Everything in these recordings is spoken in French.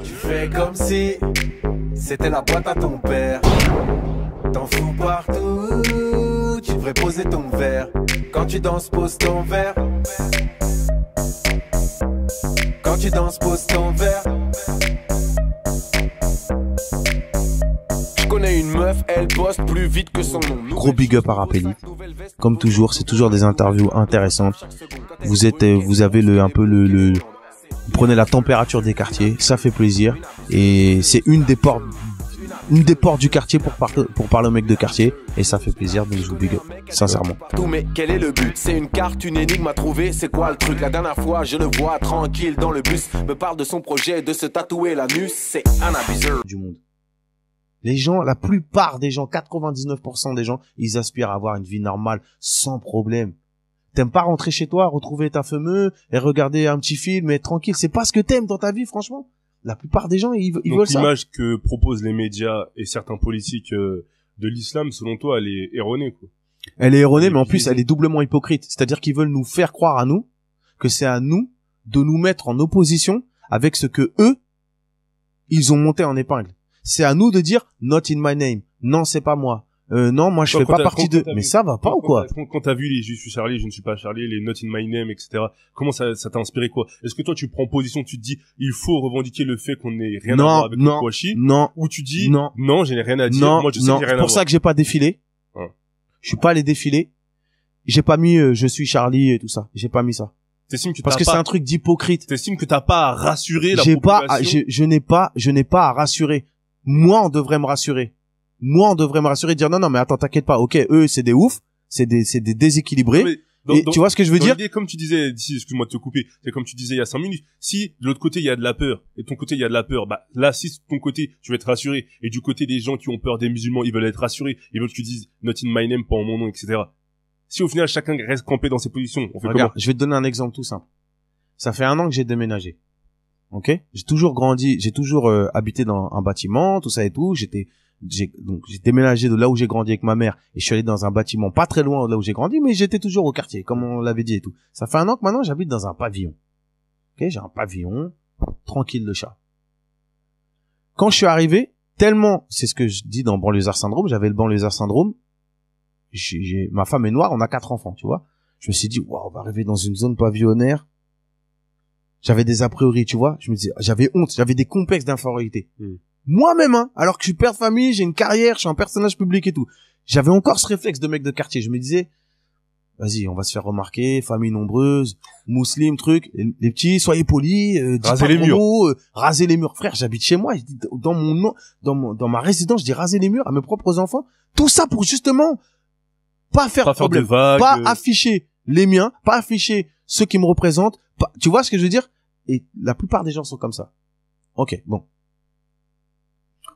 Tu fais comme si c'était la boîte à ton père. T'en fous partout, tu devrais poser ton verre. Quand tu danses, pose ton verre. Quand tu danses, pose ton verre. Je connais une meuf, elle poste plus vite que son nom. Gros big up à Rapelli. Comme toujours, c'est toujours des interviews intéressantes. Vous avez vous prenez la température des quartiers, ça fait plaisir. Et c'est une des portes du quartier pour parler aux mecs de quartier. Et ça fait plaisir, donc je vous big up, sincèrement. Mais quel est le but? C'est une carte, une énigme à trouver, c'est quoi le truc? La dernière fois, je le vois tranquille dans le bus, me parle de son projet de se tatouer l'anus, c'est un abuseur. Du monde. Les gens, la plupart des gens, 99% des gens, ils aspirent à avoir une vie normale, sans problème. T'aimes pas rentrer chez toi, retrouver ta fameuse et regarder un petit film et être tranquille. C'est pas ce que t'aimes dans ta vie, franchement. La plupart des gens, ils veulent ça. L'image que proposent les médias et certains politiques de l'islam, selon toi, elle est erronée, quoi. Elle est erronée, mais en plus, elle est doublement hypocrite. C'est-à-dire qu'ils veulent nous faire croire à nous que c'est à nous de nous mettre en opposition avec ce que eux, ils ont monté en épingle. C'est à nous de dire not in my name. Non, c'est pas moi. Non, moi je fais pas partie de. Mais ça va pas ou quoi? Quand t'as vu les je suis Charlie, je ne suis pas Charlie, les not in my name, etc. Comment ça t'a inspiré quoi? Est-ce que toi tu prends position, tu te dis il faut revendiquer le fait qu'on n'ait rien à voir avec le Kouachi? Non. Ou tu dis non, je n'ai rien à dire. Non, moi je sais que j'ai rien à voir. C'est pour ça que j'ai pas défilé. Je suis pas allé défiler. J'ai pas mis je suis Charlie et tout ça. J'ai pas mis ça. Parce que c'est un truc d'hypocrite. T'estimes que t'as pas à rassurer la population? Je n'ai pas à rassurer. Moi, on devrait me rassurer. Dire non, mais attends, t'inquiète pas. Ok, eux, c'est des oufs. C'est des déséquilibrés. Tu vois ce que je veux dire? Comme tu disais, excuse-moi de te couper, c'est comme tu disais il y a 5 minutes. Si de l'autre côté il y a de la peur et de ton côté il y a de la peur, bah là si de ton côté tu veux être rassuré et du côté des gens qui ont peur des musulmans ils veulent être rassurés, ils veulent que tu dises not in my name, pas en mon nom, etc. Si au final chacun reste campé dans ses positions, on fait comment? Je vais te donner un exemple tout simple. Ça fait 1 an que j'ai déménagé. Ok? J'ai toujours grandi, j'ai toujours habité dans un bâtiment, tout ça et tout. J'ai déménagé de là où j'ai grandi avec ma mère et je suis allé dans un bâtiment pas très loin de là où j'ai grandi, mais j'étais toujours au quartier, comme on l'avait dit et tout. Ça fait 1 an que maintenant j'habite dans un pavillon. Ok? J'ai un pavillon, tranquille de chat. Quand je suis arrivé, tellement, c'est ce que je dis dans Banlieusard Syndrome, j'avais le Banlieusard Syndrome. Ma femme est noire, on a 4 enfants, tu vois. Je me suis dit, waouh, on va arriver dans une zone pavillonnaire. J'avais des a priori, tu vois. Je me disais, j'avais honte, j'avais des complexes d'infériorité. Moi-même, hein, alors que je suis père de famille, j'ai une carrière, je suis un personnage public et tout. J'avais encore ce réflexe de mec de quartier. Je me disais, vas-y, on va se faire remarquer, famille nombreuse, musulmans, truc. Les petits, soyez polis, rasez les murs. Rasez les murs. Frère, j'habite chez moi, dans ma résidence, je dis raser les murs à mes propres enfants. Tout ça pour justement pas faire de problème, pas afficher les miens, pas afficher ceux qui me représentent. Tu vois ce que je veux dire? Et la plupart des gens sont comme ça. Ok, bon.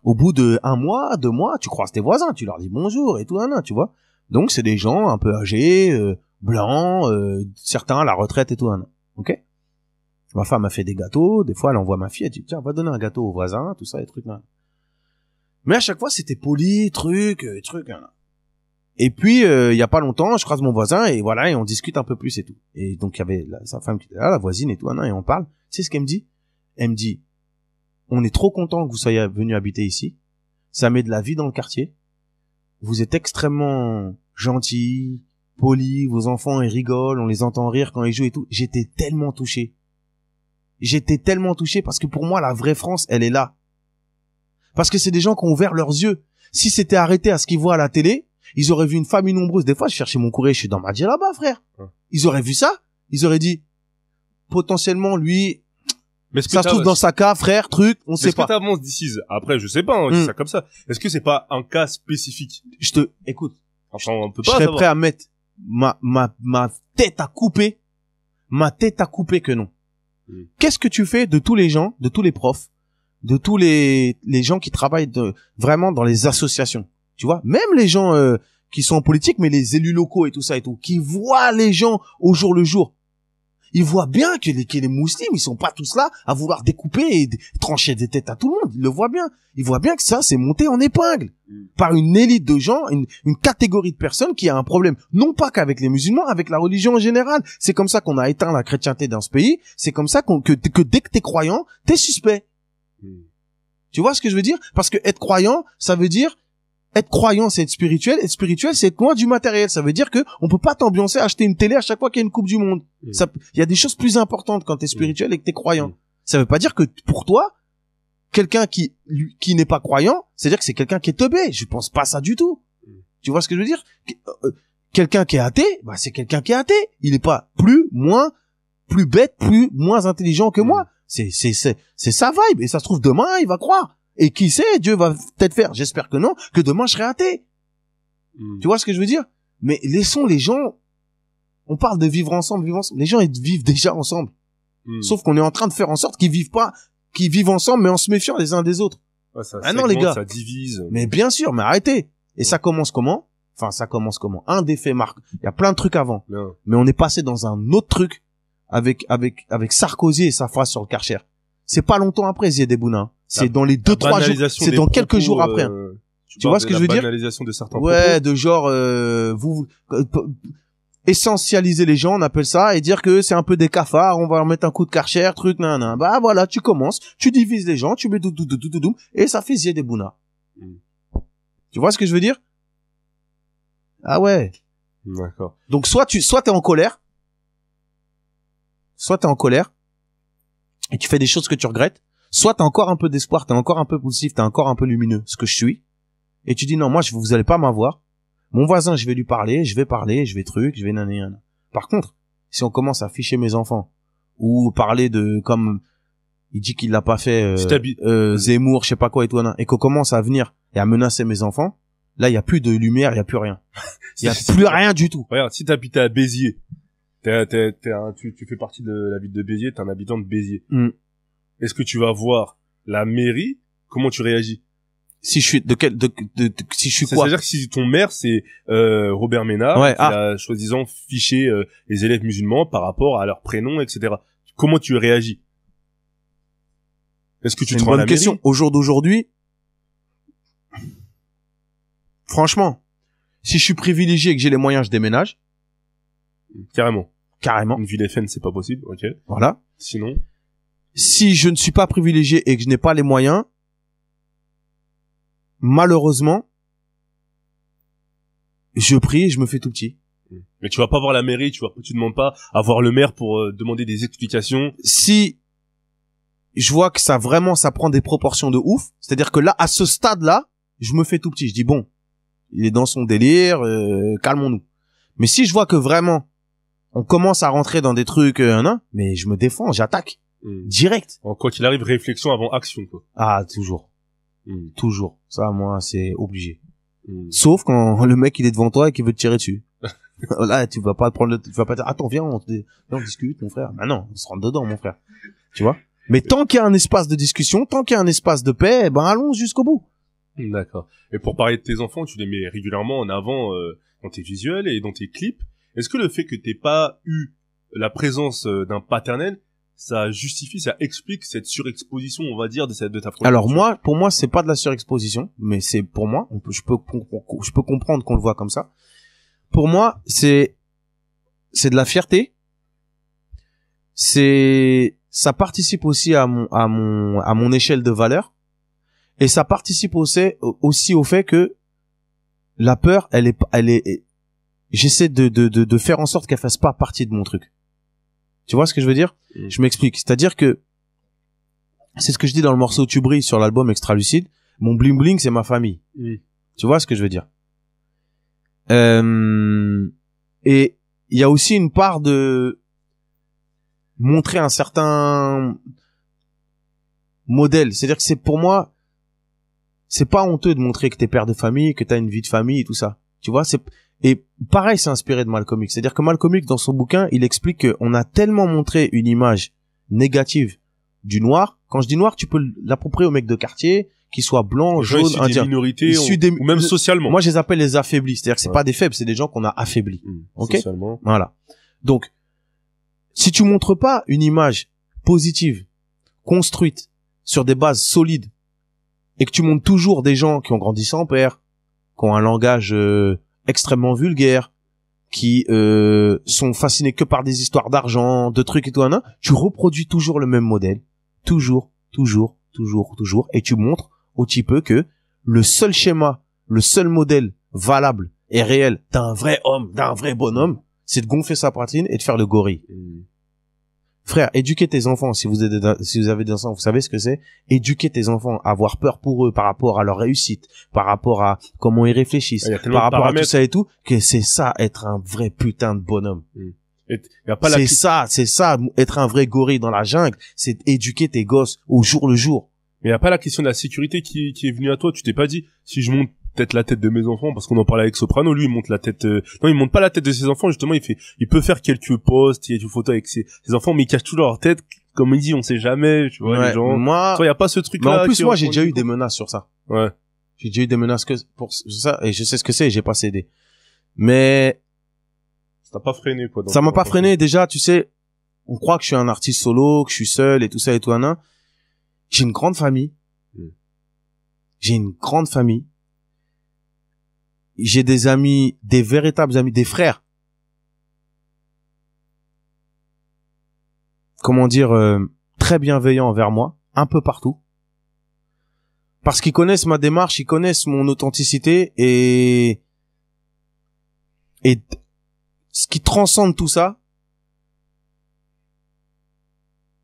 Au bout de 1 mois, 2 mois, tu croises tes voisins, tu leur dis bonjour et tout, tu vois. Donc c'est des gens un peu âgés, blancs, certains à la retraite et tout, ok. Ma femme a fait des gâteaux, des fois elle envoie ma fille, elle dit tiens, va donner un gâteau aux voisins, tout ça, et trucs là. Mais à chaque fois c'était poli, truc. Et puis il y a pas longtemps, je croise mon voisin et voilà, et on discute un peu plus et tout. Et donc il y avait sa femme qui était là, la voisine et tout, et on parle. Tu sais ce qu'elle me dit? Elle me dit on est trop content que vous soyez venu habiter ici. Ça met de la vie dans le quartier. Vous êtes extrêmement gentils, polis, vos enfants ils rigolent, on les entend rire quand ils jouent et tout. J'étais tellement touché parce que pour moi la vraie France, elle est là. Parce que c'est des gens qui ont ouvert leurs yeux. Si c'était arrêté à ce qu'ils voient à la télé, ils auraient vu une famille nombreuse. Des fois, je cherchais mon courrier, je suis dans ma là-bas, frère. Ils auraient vu ça. Ils auraient dit, potentiellement, lui, mais ça se trouve dans sa cas, frère, truc, on sait pas. Est-ce que t'avances d'ici? Après, je sais pas, je dis ça comme ça. Est-ce que c'est pas un cas spécifique? Écoute. Enfin, on peut pas. Je serais prêt à mettre ma tête à couper. Que non. Qu'est-ce que tu fais de tous les gens, de tous les profs, de tous les gens qui travaillent vraiment dans les associations? Tu vois, même les gens qui sont en politique, mais les élus locaux et tout ça et tout, qui voient les gens au jour le jour. Ils voient bien que les musulmans, ils sont pas tous là à vouloir découper et trancher des têtes à tout le monde. Ils le voient bien. Ils voient bien que ça, c'est monté en épingle par une élite de gens, une catégorie de personnes qui a un problème. Non pas qu'avec les musulmans, avec la religion en général. C'est comme ça qu'on a éteint la chrétienté dans ce pays. C'est comme ça que dès que t'es croyant, t'es suspect. Tu vois ce que je veux dire? Parce que être croyant, ça veut dire être croyant, c'est être spirituel. Être spirituel, c'est être loin du matériel. Ça veut dire que on peut pas t'ambiancer, acheter une télé à chaque fois qu'il y a une Coupe du Monde. Il y a des choses plus importantes quand t'es spirituel et que t'es croyant. Ça veut pas dire que pour toi, quelqu'un qui n'est pas croyant, c'est-à-dire que c'est quelqu'un qui est teubé. Je pense pas ça du tout. Tu vois ce que je veux dire? Quelqu'un qui est athée, bah c'est quelqu'un qui est athée. Il est pas plus bête, moins intelligent que moi. C'est sa vibe. Et ça se trouve demain, il va croire. Et qui sait, Dieu va peut-être faire, j'espère que non, que demain je serai athée. Tu vois ce que je veux dire? Mais laissons les gens, on parle de vivre ensemble. Les gens, ils vivent déjà ensemble. Sauf qu'on est en train de faire en sorte qu'ils vivent ensemble, mais en se méfiant les uns des autres. Ouais, ça non, les gars. Ça divise. Mais bien sûr, mais arrêtez. Et ça commence comment? Enfin, ça commence comment? Un des faits marque. Il y a plein de trucs avant. Non. Mais on est passé dans un autre truc avec Sarkozy et sa phrase sur le Karcher. C'est pas longtemps après Zied Bouna. C'est dans les 2-3 jours. C'est dans quelques jours après. Tu vois ce que je veux dire? La banalisation de certains ouais, propos. de genre, essentialiser les gens, on appelle ça, et dire que c'est un peu des cafards, on va leur mettre un coup de Karcher, truc, nan. Bah voilà, tu commences, tu divises les gens, tu mets doudou, et ça fait Zied Bouna. Tu vois ce que je veux dire? Ah ouais. D'accord. Donc soit t'es en colère, et tu fais des choses que tu regrettes, soit t'as encore un peu d'espoir, t'es encore un peu positif, t'es encore un peu lumineux, ce que je suis, et tu dis non, moi vous allez pas m'avoir, mon voisin je vais lui parler, je vais nanana. Par contre, si on commence à ficher mes enfants, ou parler de, comme il dit qu'il l'a pas fait, Zemmour, je sais pas quoi et qu'on commence à venir et à menacer mes enfants, là il y a plus de lumière, il y a plus rien. Il y a plus rien du tout. Regarde, si t'habitais à Béziers, tu fais partie de la ville de Béziers, t'es un habitant de Béziers. Est-ce que tu vas voir la mairie? Comment tu réagis? Si je suis si je suis quoi? C'est-à-dire que si ton maire c'est Robert Ménard, ouais, qui a soi-disant fiché les élèves musulmans par rapport à leur prénom, etc. Comment tu réagis? Est-ce que tu te rends à la mairie? C'est une bonne question. Au jour d'aujourd'hui, franchement, si je suis privilégié et que j'ai les moyens, je déménage. Carrément. Une ville FN, c'est pas possible, ok. Voilà. Sinon, si je ne suis pas privilégié et que je n'ai pas les moyens, malheureusement, je prie et je me fais tout petit. Mais tu vas pas voir la mairie, tu demandes pas à voir le maire pour demander des explications. Si je vois que ça prend des proportions de ouf, c'est-à-dire que là, à ce stade-là, je me fais tout petit. Je dis bon, il est dans son délire, calmons-nous. Mais si je vois que vraiment, on commence à rentrer dans des trucs, mais je me défends, j'attaque. Direct. Quoi qu'il arrive, réflexion avant action, quoi. Ah, toujours. Toujours. Ça, moi, c'est obligé. Sauf quand le mec, il est devant toi et qu'il veut te tirer dessus. Là, tu vas pas dire, attends, viens, on discute, mon frère. Bah non, on se rentre dedans, mon frère. Tu vois? Mais tant qu'il y a un espace de discussion, tant qu'il y a un espace de paix, ben, allons jusqu'au bout. D'accord. Et pour parler de tes enfants, tu les mets régulièrement en avant, dans tes visuels et dans tes clips. Est-ce que le fait que t'aies pas eu la présence d'un paternel, ça justifie, ça explique cette surexposition, on va dire, de ta production? Alors pour moi, c'est pas de la surexposition, mais c'est pour moi, je peux comprendre qu'on le voit comme ça. Pour moi, c'est de la fierté. Ça participe aussi à mon échelle de valeur, et ça participe aussi au fait que la peur, elle est, j'essaie de faire en sorte qu'elle fasse pas partie de mon truc. Tu vois ce que je veux dire? Je m'explique. C'est-à-dire que c'est ce que je dis dans le morceau Tu brilles sur l'album Extra Lucide. Mon bling bling, c'est ma famille. Tu vois ce que je veux dire? Et il y a aussi une part de montrer un certain modèle. C'est-à-dire que pour moi, c'est pas honteux de montrer que t'es père de famille, que t'as une vie de famille et tout ça. Tu vois, et pareil, c'est inspiré de Malcolm X. C'est-à-dire que Malcolm X, dans son bouquin, il explique qu'on a tellement montré une image négative du noir. Quand je dis noir, tu peux l'approprier aux mecs de quartier, qu'ils soient blancs, jaunes, indiens. Minorités, ou même socialement. Moi, je les appelle les affaiblis. C'est-à-dire que c'est pas des faibles, c'est des gens qu'on a affaiblis. Ok? Socialement. Voilà. Donc, si tu montres pas une image positive, construite, sur des bases solides, et que tu montres toujours des gens qui ont grandi sans père, qui ont un langage extrêmement vulgaire, qui sont fascinés que par des histoires d'argent, de trucs et tout, tu reproduis toujours le même modèle. Toujours. et tu montres au petit peu que le seul schéma, le seul modèle valable et réel d'un vrai homme, d'un vrai bonhomme, c'est de gonfler sa poitrine et de faire le gorille. Frère, éduquez tes enfants, si vous avez des enfants, vous savez ce que c'est. Éduquer tes enfants, avoir peur pour eux par rapport à leur réussite, par rapport à comment ils réfléchissent, par rapport à tout ça et tout, que c'est ça, être un vrai putain de bonhomme. C'est ça, être un vrai gorille dans la jungle, c'est éduquer tes gosses au jour le jour. Mais y a pas la question de la sécurité qui est venue à toi. Tu t'es pas dit, si je monte peut-être la tête de mes enfants, parce qu'on en parlait avec Soprano, lui il monte la tête, non il monte pas la tête de ses enfants, justement il peut faire quelques posts, quelques photos avec ses enfants, mais il cache toujours leur tête, comme il dit, on sait jamais, tu vois, les gens. Moi, il y a pas ce truc là. Mais en plus, moi j'ai déjà eu des menaces sur ça. Ouais. J'ai déjà eu des menaces pour ça, et je sais ce que c'est, et j'ai pas cédé. Mais, ça t'a pas freiné, quoi. Ça m'a pas freiné, déjà, tu sais, on croit que je suis un artiste solo, que je suis seul et tout ça et tout, hein. J'ai une grande famille. J'ai une grande famille. J'ai des amis, des véritables amis, des frères. Comment dire, très bienveillants envers moi, un peu partout. Parce qu'ils connaissent ma démarche, ils connaissent mon authenticité et ce qui transcende tout ça,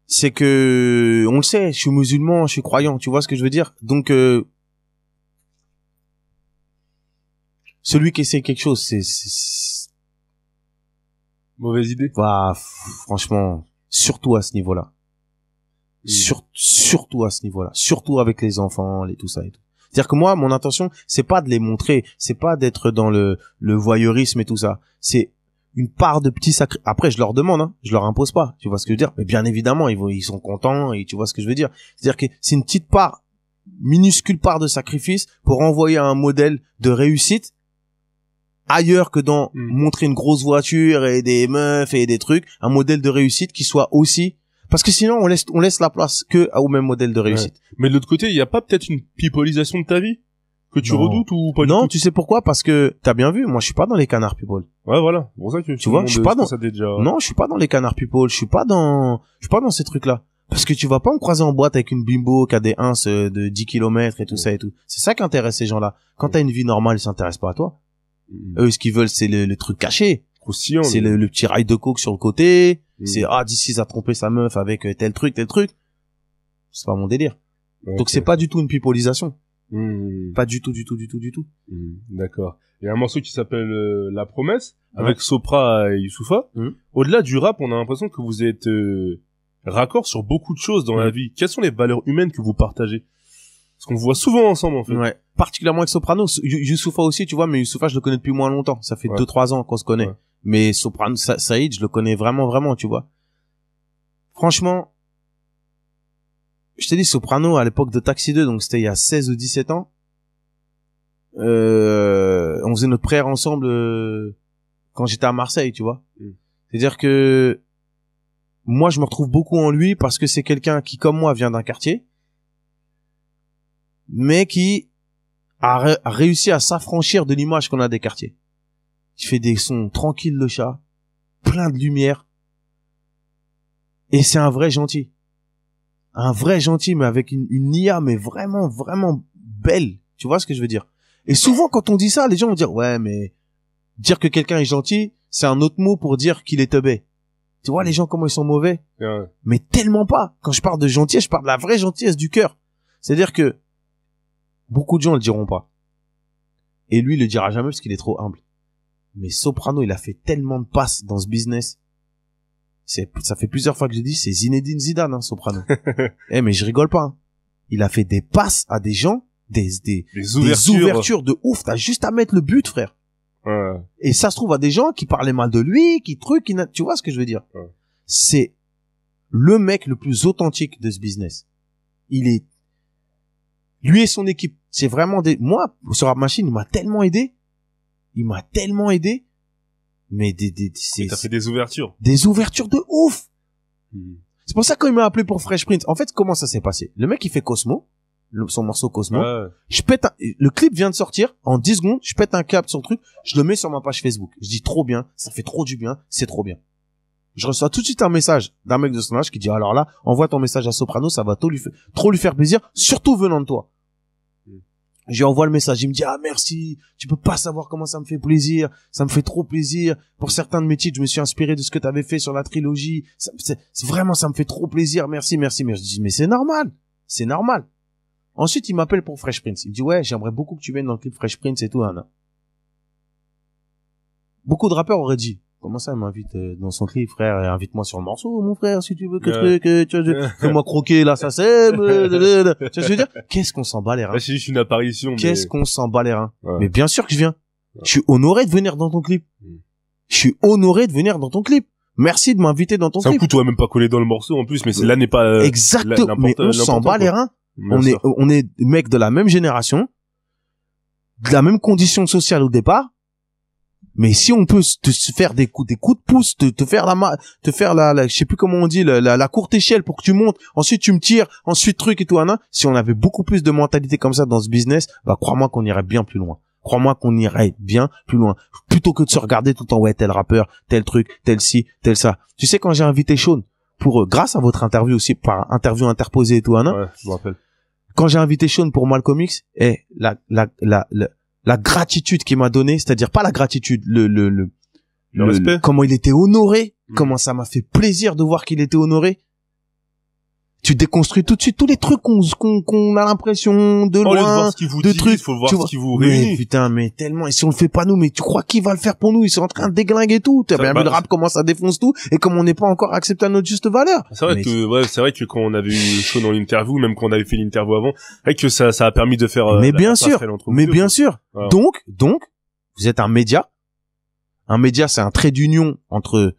c'est que, on le sait, je suis musulman, je suis croyant, tu vois ce que je veux dire? Donc, celui qui essaie quelque chose, c'est mauvaise idée. Bah, franchement, surtout à ce niveau-là. Surtout à ce niveau-là. Surtout avec les enfants, tout ça et tout. C'est-à-dire que moi, mon intention, c'est pas de les montrer, c'est pas d'être dans le voyeurisme et tout ça. C'est une part de petits sacrifices. Après, je leur demande, hein, je leur impose pas. Tu vois ce que je veux dire? Mais bien évidemment, ils sont contents et tu vois ce que je veux dire. C'est-à-dire que c'est une petite part, minuscule part de sacrifice pour envoyer un modèle de réussite ailleurs que dans montrer une grosse voiture et des meufs et des trucs, un modèle de réussite qui soit aussi, parce que sinon on laisse la place que au même modèle de réussite. Ouais. Mais de l'autre côté, il y a pas peut-être une pipolisation de ta vie que tu redoutes ou pas du tout? Non, tu sais pourquoi? Parce que t'as bien vu, moi je suis pas dans les canards people. Ouais, voilà. C'est pour ça que tu vois, je suis pas dans Non, je suis pas dans les canards people, je suis pas dans ces trucs-là. Parce que tu vas pas me croiser en boîte avec une bimbo qui a des ins de 10 km et tout ça et tout. C'est ça qui intéresse ces gens-là. Quand t'as une vie normale, ils s'intéressent pas à toi. Eux, ce qu'ils veulent, c'est le truc caché. C'est le petit rail de coke sur le côté. C'est, d'ici, il a trompé sa meuf avec tel truc. C'est pas mon délire. Okay. Donc c'est pas du tout une pipolisation. Pas du tout. D'accord. Il y a un morceau qui s'appelle La Promesse, avec Sopra et Youssoupha. Au-delà du rap, on a l'impression que vous êtes raccord sur beaucoup de choses dans la vie. Quelles sont les valeurs humaines que vous partagez? Parce qu'on voit souvent ensemble, en fait. Ouais. Particulièrement avec Soprano. Youssoupha aussi, tu vois, mais Youssoupha, je le connais depuis moins longtemps. Ça fait 2-3 ans qu'on se connaît. Ouais. Mais Soprano, Saïd, je le connais vraiment, tu vois. Franchement, je t'ai dit, Soprano, à l'époque de Taxi 2, donc c'était il y a 16 ou 17 ans, on faisait notre prière ensemble, quand j'étais à Marseille, tu vois. C'est-à-dire que, moi, je me retrouve beaucoup en lui parce que c'est quelqu'un qui, comme moi, vient d'un quartier, mais qui a réussi à s'affranchir de l'image qu'on a des quartiers. Il fait des sons tranquilles, le chat, plein de lumière, et c'est un vrai gentil, mais avec une IA, mais vraiment belle. Tu vois ce que je veux dire? Et souvent, quand on dit ça, les gens vont dire, ouais, mais dire que quelqu'un est gentil, c'est un autre mot pour dire qu'il est teubé. Tu vois les gens comment ils sont mauvais? Mais tellement pas. Quand je parle de gentillesse, je parle de la vraie gentillesse du cœur. C'est-à-dire que beaucoup de gens le diront pas. Et lui, il le dira jamais parce qu'il est trop humble. Mais Soprano, il a fait tellement de passes dans ce business. Ça fait plusieurs fois que je dis, c'est Zinedine Zidane, hein, Soprano. Mais je rigole pas, hein. Il a fait des passes à des gens, des ouvertures de ouf. T'as juste à mettre le but, frère. Et ça se trouve à des gens qui parlaient mal de lui, tu vois ce que je veux dire? C'est le mec le plus authentique de ce business. Lui et son équipe, c'est vraiment moi, sur Rap Machine, il m'a tellement aidé, mais t'as fait des ouvertures de ouf. C'est pour ça quand il m'a appelé pour Fresh Prince, en fait, comment ça s'est passé? Le mec, il fait Cosmo, son morceau Cosmo. Le clip vient de sortir, en 10 secondes, je pète un câble sur le truc, je le mets sur ma page Facebook. Je dis trop bien, ça fait trop du bien, c'est trop bien. Je reçois tout de suite un message d'un mec de son âge qui dit, alors là, envoie ton message à Soprano, ça va trop lui faire plaisir, surtout venant de toi. Je lui envoie le message, il me dit, ah, merci, tu peux pas savoir comment ça me fait plaisir, ça me fait trop plaisir. Pour certains de mes titres, je me suis inspiré de ce que tu avais fait sur la trilogie. Vraiment, ça me fait trop plaisir, merci. Mais je dis, mais c'est normal. Ensuite, il m'appelle pour Fresh Prince. Il me dit, ouais, j'aimerais beaucoup que tu viennes dans le clip Fresh Prince et tout, hein. Beaucoup de rappeurs auraient dit, comment ça, il m'invite dans son clip, frère, invite-moi sur le morceau, mon frère, si tu veux fais-moi croquer là, ça c'est, tu vois ce que je veux dire? Qu'est-ce qu'on s'en bat les reins? C'est juste une apparition. Qu'est-ce qu'on s'en bat les reins? Mais bien sûr que je viens. Je suis honoré de venir dans ton clip. Merci de m'inviter dans ton clip. C'est un coup, toi, même pas collé dans le morceau, en plus, mais là n'est pas, exactement. Mais on s'en bat les reins. On est mecs de la même génération, de la même condition sociale au départ. Mais si on peut te faire des coups de pouce, te faire la je sais plus comment on dit, la courte échelle pour que tu montes, ensuite tu me tires, ensuite truc et tout, si on avait beaucoup plus de mentalité comme ça dans ce business, bah, crois-moi qu'on irait bien plus loin. Plutôt que de se regarder tout le temps, ouais, tel rappeur, tel truc, tel ci, tel ça. Tu sais, quand j'ai invité Sean grâce à votre interview aussi, par interview interposée et tout, ouais, je me rappelle. Quand j'ai invité Sean pour Malcolm X, la gratitude qu'il m'a donné, c'est-à-dire pas la gratitude, le respect. Comment il était honoré, comment ça m'a fait plaisir de voir qu'il était honoré. Tu déconstruis tout de suite tous les trucs qu'on a l'impression de loin, de trucs, faut voir ce qui vous réunit. Mais putain, mais tellement, et si on le fait pas nous, mais tu crois qu'il va le faire pour nous? Ils sont en train de déglinguer tout. T'as bien vu le rap, comment ça défonce tout, et comme on n'est pas encore accepté à notre juste valeur. C'est vrai c'est vrai que quand on avait eu Sean dans l'interview, même quand on avait fait l'interview avant, c'est vrai que ça a permis de faire, mais bien sûr. Voilà. Donc, vous êtes un média. Un média, c'est un trait d'union entre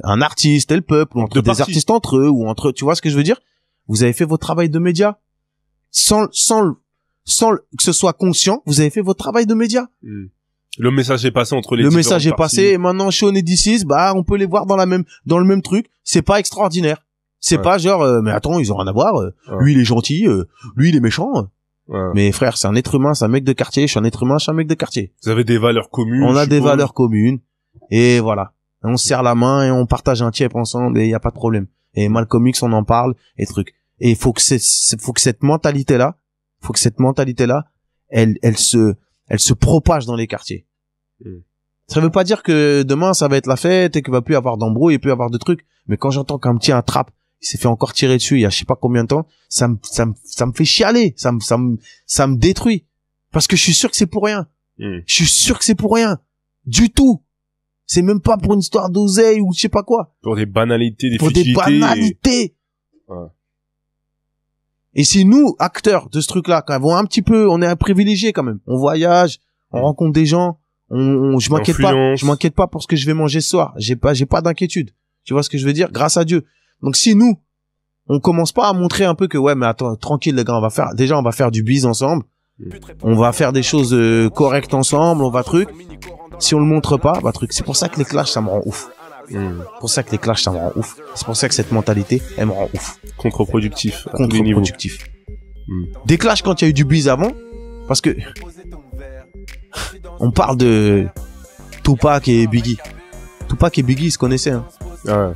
un artiste et le peuple, ou entre des artistes entre eux, ou entre, tu vois ce que je veux dire? Vous avez fait votre travail de média. Sans que ce soit conscient, vous avez fait votre travail de média. Le message est passé entre les Le message est passé, et maintenant Sean et D6, bah, on peut les voir dans le même truc. C'est pas extraordinaire. C'est pas genre, mais attends, ils ont rien à voir. Lui, il est gentil, lui, il est méchant. Mais frère, c'est un être humain, c'est un mec de quartier, je suis un être humain, je suis un mec de quartier. Vous avez des valeurs communes. On a des valeurs communes. Et voilà. On se serre la main et on partage un tiep ensemble et il y a pas de problème. Et Malcolm X, on en parle et truc. Et il faut que cette mentalité là, elle se propage dans les quartiers. Ça veut pas dire que demain ça va être la fête et qu'il va plus y avoir d'embrouille et plus y avoir de trucs. Mais quand j'entends qu'un petit attrape, il s'est fait encore tirer dessus il y a je sais pas combien de temps, ça me fait chialer, ça me détruit. Parce que je suis sûr que c'est pour rien. Je suis sûr que c'est pour rien. Du tout. C'est même pas pour une histoire d'oseille ou je sais pas quoi. Pour des banalités, pour des banalités. Et si nous, acteurs de ce truc-là, quand on un petit peu, on est un privilégié quand même. On voyage, on rencontre des gens, je m'inquiète pas pour ce que je vais manger ce soir. J'ai pas d'inquiétude. Tu vois ce que je veux dire? Grâce à Dieu. Donc si nous, on commence pas à montrer un peu que ouais, mais attends, tranquille les gars, on va faire du bise ensemble. On va faire des choses correctes ensemble, on va truc. Si on le montre pas, bah truc. C'est pour ça que les clashs, ça me rend ouf. C'est pour ça que les clashs, ça me rend ouf. C'est pour ça que cette mentalité, elle me rend ouf. Contre-productif. Des clashs quand il y a eu du bise avant, parce que on parle de Tupac et Biggie. Tupac et Biggie, ils se connaissaient. Hein. Ouais.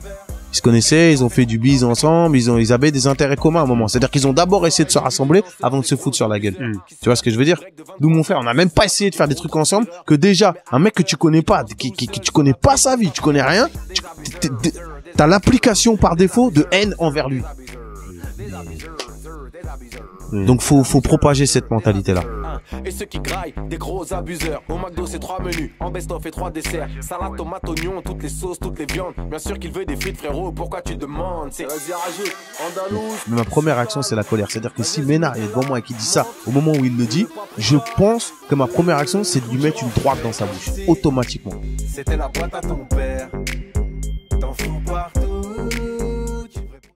Ils se connaissaient, ils ont fait du bise ensemble, ils avaient des intérêts communs à un moment. C'est-à-dire qu'ils ont d'abord essayé de se rassembler avant de se foutre sur la gueule. Tu vois ce que je veux dire? D'où mon frère, on n'a même pas essayé de faire des trucs ensemble, que déjà, un mec que tu connais pas, qui tu connais pas sa vie, tu connais rien, t'as l'application par défaut de haine envers lui. Donc faut propager cette mentalité-là. Et ceux qui graillent, des gros abuseurs. Au McDo c'est 3 menus, en best-of et 3 desserts. Salade, tomate, oignon, toutes les sauces, toutes les viandes. Bien sûr qu'il veut des frites frérot, pourquoi tu demandes? C'est vas-y rajoute, andalouse. Mais ma première action c'est la colère. C'est-à-dire que si Ménard est devant moi et qu'il dit ça au moment où il le dit, je pense que ma première action c'est de lui mettre une droite dans sa bouche, automatiquement. C'était la boîte à ton père, t'en fous pas.